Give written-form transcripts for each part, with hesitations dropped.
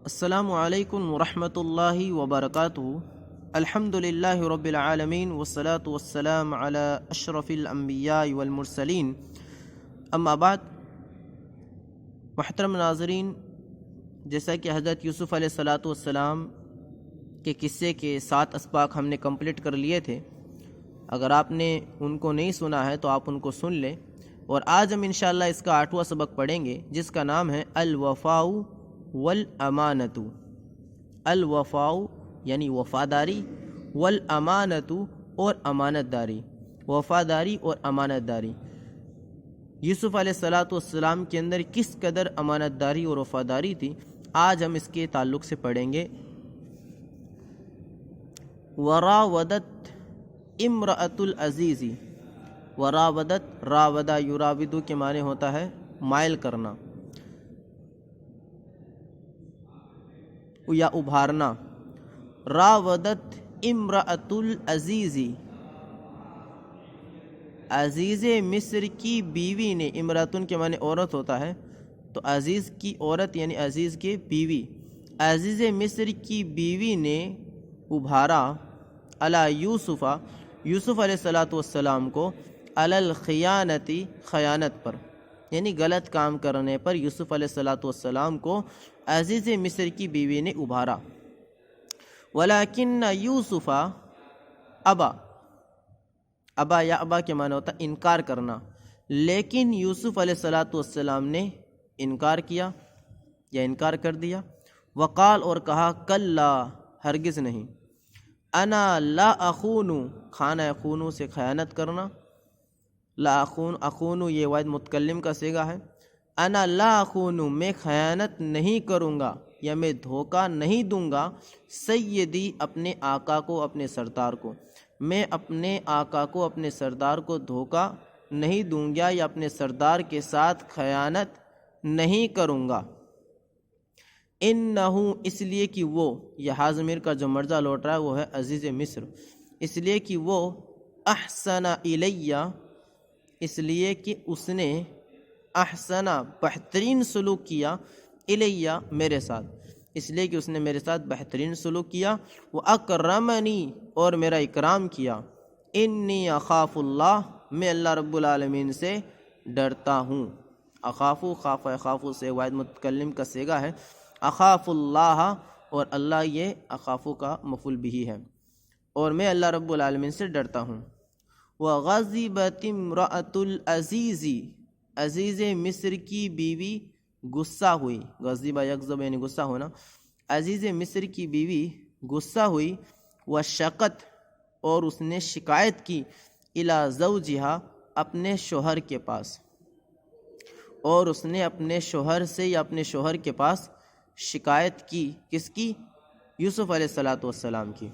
السلام علیکم ورحمۃ اللہ وبرکاتہ۔ الحمدللہ رب العالمین والصلاة والسلام علی اشرف الانبیاء والمرسلین، اما بعد۔ محترم ناظرین، جیسا کہ حضرت یوسف علیہ الصلاۃ والسلام کے قصے کے 7 اسباق ہم نے کمپلیٹ کر لیے تھے۔ اگر آپ نے ان کو نہیں سنا ہے تو آپ ان کو سن لیں، اور آج ہم انشاءاللہ اس کا 8واں سبق پڑھیں گے، جس کا نام ہے الوفاء والامانت۔ الوفاء یعنی وفاداری، والامانت اور امانت داری، وفاداری اور امانت داری۔ یوسف علیہ الصلاۃ والسلام کے اندر کس قدر امانت داری اور وفاداری تھی، آج ہم اس کے تعلق سے پڑھیں گے۔ وراودت امرأۃ العزیز، وراودت، راودہ یراودو کے معنی ہوتا ہے مائل کرنا یا ابھارنا۔ راودت امرأۃ العزیز، عزیز مصر کی بیوی نے، امرأتن کے معنی عورت ہوتا ہے، تو عزیز کی عورت یعنی عزیز کی بیوی، عزیز مصر کی بیوی نے ابھارا علی یوسف، یوسف علیہ الصلاۃ والسلام کو، علی الخیانتی، خیانت پر یعنی غلط کام کرنے پر یوسف علیہ الصلاۃ والسلام کو عزیز مصر کی بیوی نے ابھارا۔ ولیکن یوسف ابا، ابا یا ابا کے معنی ہوتا ہے انکار کرنا، لیکن یوسف علیہ الصلاۃ والسلام نے انکار کیا یا انکار کر دیا۔ وقال، اور کہا، کلا، ہرگز نہیں، انا لا اخون، کھانا اخون سے خیانت کرنا، لا اخون، اخون یہ واحد متکلم کا صیغہ ہے۔ انا لا اخون، میں خیانت نہیں کروں گا یا میں دھوکہ نہیں دوں گا، سیدی، اپنے آقا کو، اپنے سردار کو، میں اپنے آقا کو، اپنے سردار کو دھوکہ نہیں دوں گا یا اپنے سردار کے ساتھ خیانت نہیں کروں گا۔ انہو، اس لیے کہ وہ، یہ حاضمیر کا جو مرجع لوٹ رہا ہے وہ ہے عزیز مصر، اس لیے کہ وہ، احسن الیہ، اس لیے کہ اس نے، احسن، بہترین سلوک کیا، الیہ، میرے ساتھ، اس لیے کہ اس نے میرے ساتھ بہترین سلوک کیا، واکرمنی، اور میرا اکرام کیا، انی اخاف اللہ، میں اللہ رب العالمین سے ڈرتا ہوں۔ اخافو، خاف اخافو سے واحد متکلم کا صیغہ ہے، اخاف اللہ، اور اللہ یہ اخافو کا مفعول بہ ہے، اور میں اللہ رب العالمین سے ڈرتا ہوں۔ وغضبت امرأۃ العزیز، عزیز مصر کی بیوی غصہ ہوئی، غضب یغضب یعنی غصہ ہونا، عزیز مصر کی بیوی غصہ ہوئی، وشقت، اور اس نے شکایت کی، الی زوجہا، اپنے شوہر کے پاس، اور اس نے اپنے شوہر سے یا اپنے شوہر کے پاس شکایت کی، کس کی؟ یوسف علیہ الصلاۃ والسلام کی۔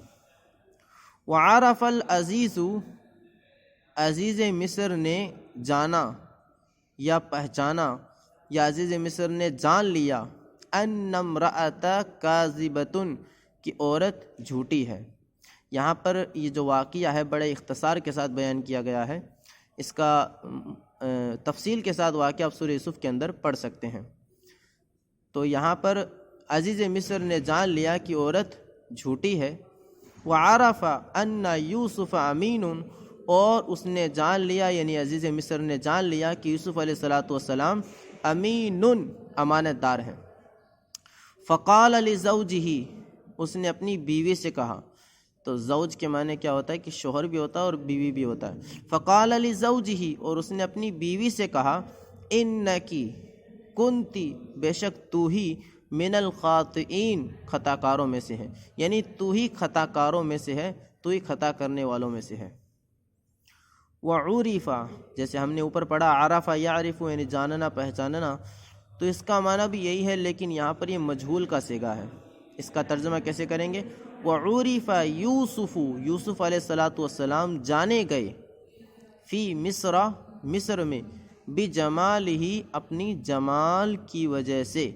وعرف العزیز، عزیز مصر نے جانا یا پہچانا، یا عزیز مصر نے جان لیا، ان امرأۃ کاذبۃ، کہ عورت جھوٹی ہے۔ یہاں پر یہ جو واقعہ ہے بڑے اختصار کے ساتھ بیان کیا گیا ہے، اس کا تفصیل کے ساتھ واقعہ آپ سورہ یوسف کے اندر پڑھ سکتے ہیں۔ تو یہاں پر عزیز مصر نے جان لیا کہ عورت جھوٹی ہے، وعرف ان یوسف امین، اور اس نے جان لیا یعنی عزیز مصر نے جان لیا کہ یوسف علیہ الصلاۃ والسلام امین، امانت دار ہیں۔ فقال لزوجہ، اس نے اپنی بیوی سے کہا، تو زوج کے معنی کیا ہوتا ہے کہ شوہر بھی ہوتا ہے اور بیوی بھی ہوتا ہے۔ فقال لزوجہ، اور اس نے اپنی بیوی سے کہا، انکی، کنتی، بے شک تو ہی، من الخاطئین، خطا کاروں میں سے ہے، یعنی تو ہی خطا کاروں میں سے ہے، تو ہی خطا کرنے والوں میں سے ہے۔ وعرف، جیسے ہم نے اوپر پڑھا عرف یعرف یعنی جاننا، پہچاننا، تو اس کا معنی بھی یہی ہے، لیکن یہاں پر یہ مجہول کا صیغہ ہے۔ اس کا ترجمہ کیسے کریں گے؟ وعرف یوسف، یوسف علیہ الصلاۃ والسلام جانے گئے، فی مصر، مصر میں، بجمالہ، اپنی جمال کی وجہ سے،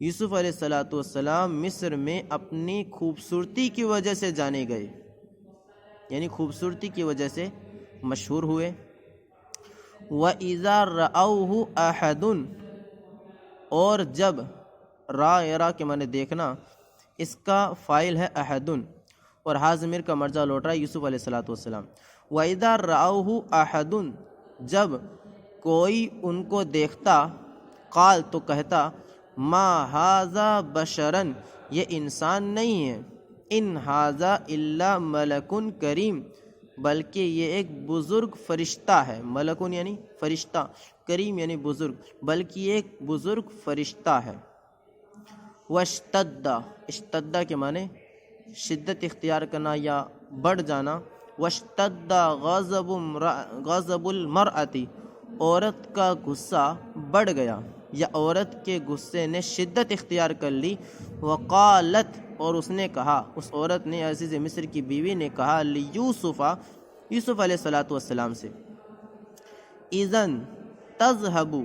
یوسف علیہ الصلاۃ والسلام مصر میں اپنی خوبصورتی کی وجہ سے جانے گئے، یعنی خوبصورتی کی وجہ سے مشہور ہوئے۔ وَإِذَا رَأَوْهُ أَحَدٌ، اور جب را یرا کے معنی دیکھنا، اس کا فاعل ہے احدن، اور ہا ضمیر کا مرجع لوٹ رہا ہے یوسف علیہ الصلوۃ والسلام۔ وَإِذَا رَأَوْهُ أَحَدٌ، جب کوئی ان کو دیکھتا، قال تو کہتا، ما ھذا بشرن، یہ انسان نہیں ہے، ان ھذا الا ملکن کریم، بلکہ یہ ایک بزرگ فرشتہ ہے۔ ملکن یعنی فرشتہ، کریم یعنی بزرگ، بلکہ یہ ایک بزرگ فرشتہ ہے۔ واشتد، اشتد کے معنی شدت اختیار کرنا یا بڑھ جانا۔ واشتد غضب المرأة، عورت کا غصہ بڑھ گیا یا عورت کے غصے نے شدت اختیار کر لی۔ وقالت، اور اس نے کہا، اس عورت نے عزیز مصر کی بیوی نے کہا، لیوسف، یوسف علیہ الصلوۃ والسلام سے، اذن تذهب،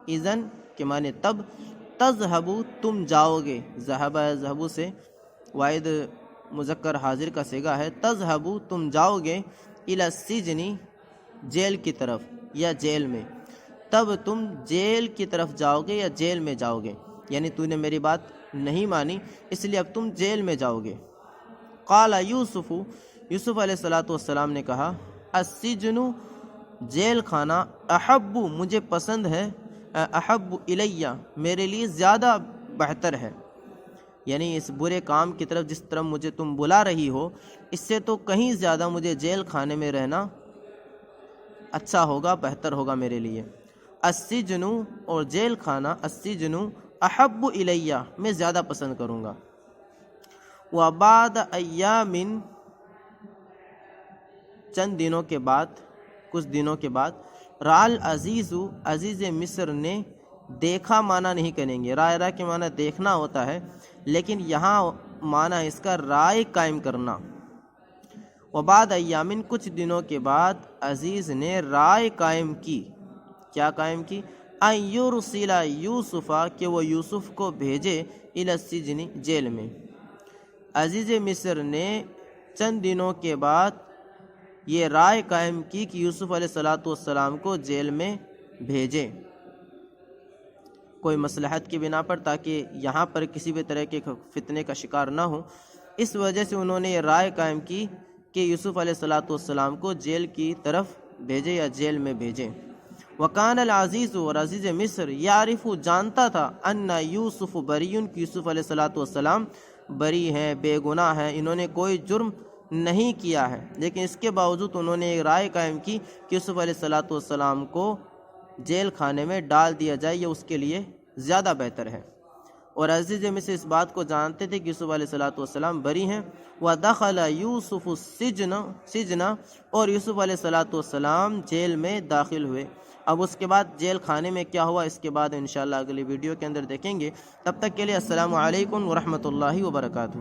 اذن کے معنی تب، تذهب تم جاؤ گے، ذهب یذهب سے واحد مذکر حاضر کا صیغہ ہے، تذهب تم جاؤ گے، الی السجن جیل کی طرف یا جیل میں، تب تم جیل کی طرف جاؤ گے یا جیل میں جاؤ گے، یعنی تو نے میری بات نہیں مانی اس لیے اب تم جیل میں جاؤ گے۔ قال یوسف، یوسف علیہ الصلوۃ والسلام نے کہا، السجن جیل خانہ، احب مجھے پسند ہے، احب الیہ میرے لیے زیادہ بہتر ہے، یعنی اس برے کام کی طرف جس طرح مجھے تم بلا رہی ہو، اس سے تو کہیں زیادہ مجھے جیل خانے میں رہنا اچھا ہوگا، بہتر ہوگا میرے لیے۔ السجن، اور جیل خانہ، السجن احب الیہ میں زیادہ پسند کروں گا۔ وبعد ایام، چند دنوں کے بعد، کچھ دنوں کے بعد، رال عزیز، عزیز مصر نے دیکھا معنی نہیں کریں گے، رائے کے معنی دیکھنا ہوتا ہے، لیکن یہاں معنی اس کا رائے قائم کرنا۔ وبعد ایامن، کچھ دنوں کے بعد عزیز نے رائے قائم کی، کیا قائم کی؟ ان یرسل یوسف، کہ وہ یوسف کو بھیجے، الی السجن جیل میں۔ عزیز مصر نے چند دنوں کے بعد یہ رائے قائم کی کہ یوسف علیہ الصلوۃ والسلام کو جیل میں بھیجے، کوئی مصلحت کی بنا پر، تاکہ یہاں پر کسی بھی طرح کے فتنے کا شکار نہ ہو۔ اس وجہ سے انہوں نے یہ رائے قائم کی کہ یوسف علیہ الصلوۃ والسلام کو جیل کی طرف بھیجے یا جیل میں بھیجے۔ وکان العزیز، اور عزیز مصر، یعرف جانتا تھا، ان یوسف بریٌ، کہ یوسف علیہ الصلوۃ والسلام بری ہیں، بے گناہ ہیں، انہوں نے کوئی جرم نہیں کیا ہے، لیکن اس کے باوجود انہوں نے ایک رائے قائم کی کہ یوسف علیہ الصلوۃ والسلام کو جیل خانے میں ڈال دیا جائے، یہ اس کے لیے زیادہ بہتر ہے۔ اور عزیز مصر اس بات کو جانتے تھے کہ یوسف علیہ الصلوۃ والسلام بری ہیں۔ وَدَخَلَ يُوسُفُ السِّجْنَ، اور یوسف علیہ الصلوۃ والسلام جیل میں داخل ہوئے۔ اب اس کے بعد جیل خانے میں کیا ہوا، اس کے بعد انشاءاللہ اگلی ویڈیو کے اندر دیکھیں گے۔ تب تک کے لیے السلام علیکم ورحمۃ اللہ وبرکاتہ۔